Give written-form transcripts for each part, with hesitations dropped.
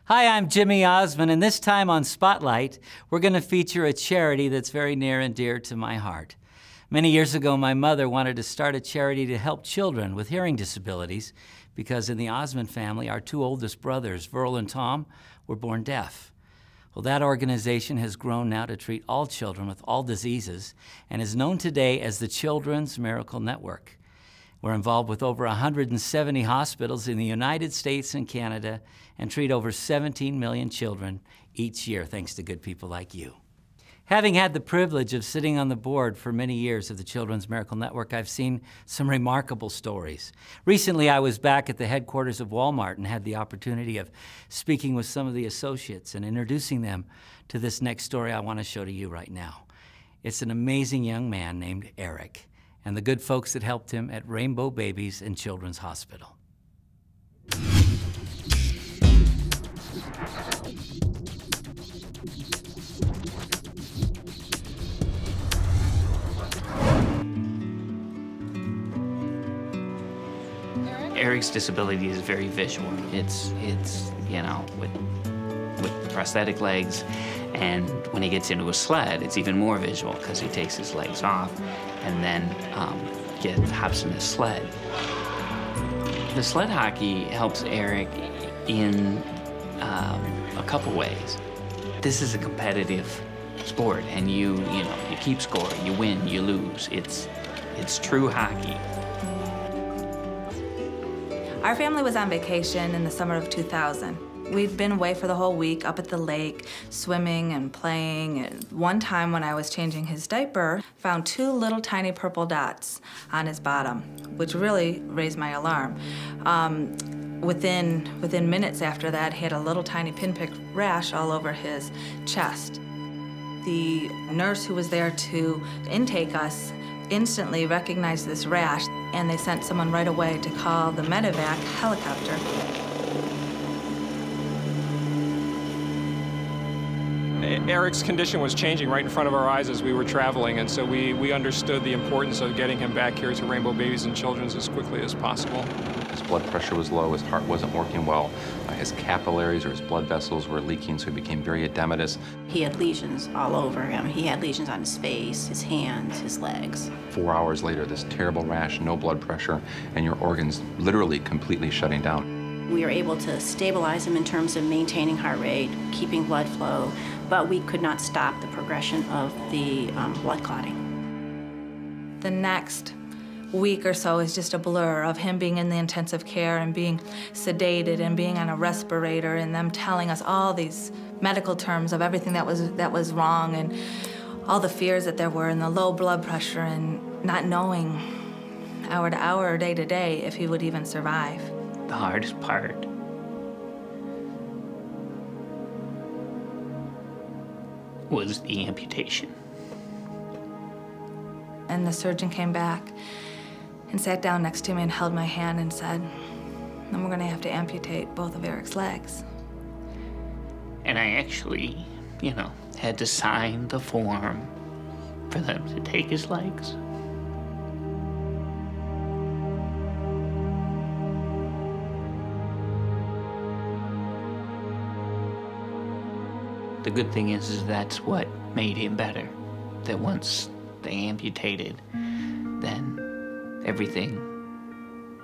Hi, I'm Jimmy Osmond, and this time on Spotlight, we're going to feature a charity that's very near and dear to my heart. Many years ago, my mother wanted to start a charity to help children with hearing disabilities because in the Osmond family, our two oldest brothers, Verl and Tom, were born deaf. Well, that organization has grown now to treat all children with all diseases and is known today as the Children's Miracle Network. We're involved with over 170 hospitals in the United States and Canada and treat over 17 million children each year, thanks to good people like you. Having had the privilege of sitting on the board for many years of the Children's Miracle Network, I've seen some remarkable stories. Recently, I was back at the headquarters of Walmart and had the opportunity of speaking with some of the associates and introducing them to this next story I want to show to you right now. It's an amazing young man named Erik and the good folks that helped him at Rainbow Babies and Children's Hospital. Erik's disability is very visual. It's you know, with prosthetic legs, and when he gets into a sled, it's even more visual because he takes his legs off and then hops in his sled. The sled hockey helps Erik in a couple ways. This is a competitive sport, and you keep score, you win, you lose. It's true hockey. Our family was on vacation in the summer of 2000. We'd been away for the whole week up at the lake, swimming and playing. And one time when I was changing his diaper, found two little tiny purple dots on his bottom, which really raised my alarm. Within minutes after that, he had a little tiny pinprick rash all over his chest. The nurse who was there to intake us instantly recognized this rash, and they sent someone right away to call the medevac helicopter. Erik's condition was changing right in front of our eyes as we were traveling, and so we understood the importance of getting him back here to Rainbow Babies and Children's as quickly as possible. His blood pressure was low, his heart wasn't working well, his capillaries or his blood vessels were leaking, so he became very edematous. He had lesions all over him. He had lesions on his face, his hands, his legs. 4 hours later, this terrible rash, no blood pressure, and your organs literally completely shutting down. We were able to stabilize him in terms of maintaining heart rate, keeping blood flow, but we could not stop the progression of the blood clotting. The next week or so is just a blur of him being in the intensive care and being sedated and being on a respirator and them telling us all these medical terms of everything that was wrong and all the fears that there were and the low blood pressure and not knowing hour to hour or day to day if he would even survive. The hardest part was the amputation. And the surgeon came back and sat down next to me and held my hand and said, "Then we're gonna have to amputate both of Erik's legs." And I actually, had to sign the form for them to take his legs. The good thing is that's what made him better. That once they amputated, then everything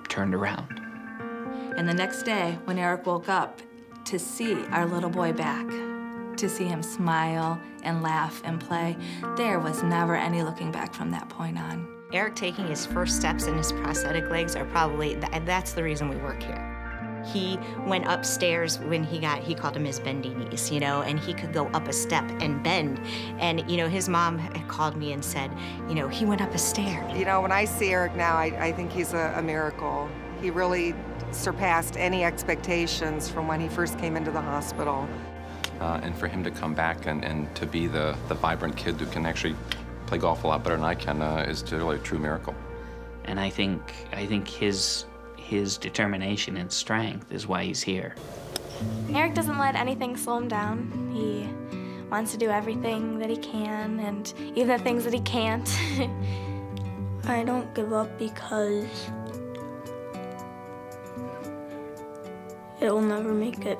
turned around. And the next day, when Erik woke up, to see our little boy back, to see him smile and laugh and play, there was never any looking back from that point on. Erik taking his first steps in his prosthetic legs are probably, that's the reason we work here. He went upstairs when he called them his bendy knees, and he could go up a step and bend. And, his mom had called me and said, he went up a stair. When I see Erik now, I think he's a miracle. He really surpassed any expectations from when he first came into the hospital. And for him to come back and to be the vibrant kid who can actually play golf a lot better than I can is really a true miracle. And I think his determination and strength is why he's here. Erik doesn't let anything slow him down. He wants to do everything that he can, and even the things that he can't. I don't give up because it'll never make it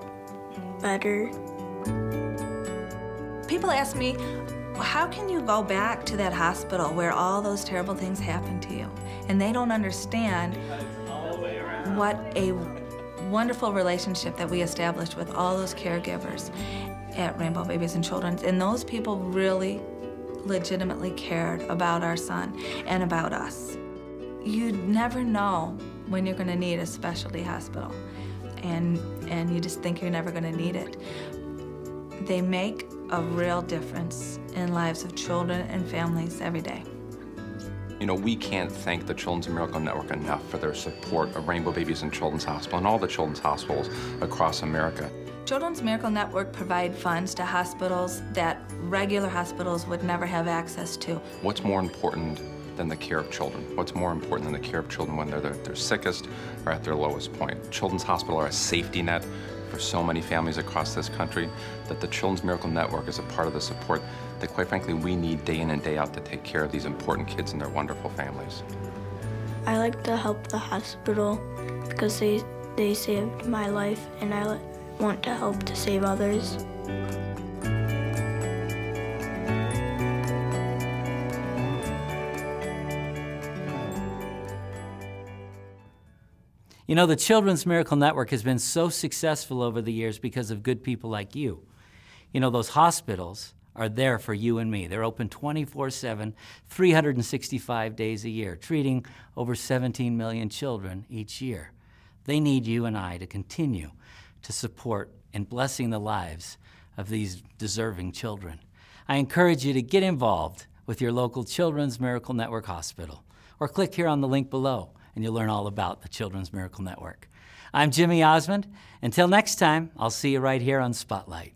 better. People ask me, how can you go back to that hospital where all those terrible things happened to you? And they don't understand what a wonderful relationship that we established with all those caregivers at Rainbow Babies and Children's. And those people really legitimately cared about our son and about us. You never know when you're going to need a specialty hospital, and you just think you're never going to need it. They make a real difference in lives of children and families every day. You know, we can't thank the Children's Miracle Network enough for their support of Rainbow Babies and Children's Hospital and all the children's hospitals across America. Children's Miracle Network provide funds to hospitals that regular hospitals would never have access to. What's more important than the care of children? What's more important than the care of children when they're their sickest or at their lowest point? Children's Hospital are a safety net for so many families across this country, that the Children's Miracle Network is a part of the support that, quite frankly, we need day in and day out to take care of these important kids and their wonderful families. I like to help the hospital because they saved my life, and I want to help to save others. You know, the Children's Miracle Network has been so successful over the years because of good people like you. You know, those hospitals are there for you and me. They're open 24/7, 365 days a year, treating over 17 million children each year. They need you and I to continue to support and blessing the lives of these deserving children. I encourage you to get involved with your local Children's Miracle Network hospital, or click here on the link below and you'll learn all about the Children's Miracle Network. I'm Jimmy Osmond. Until next time, I'll see you right here on Spotlight.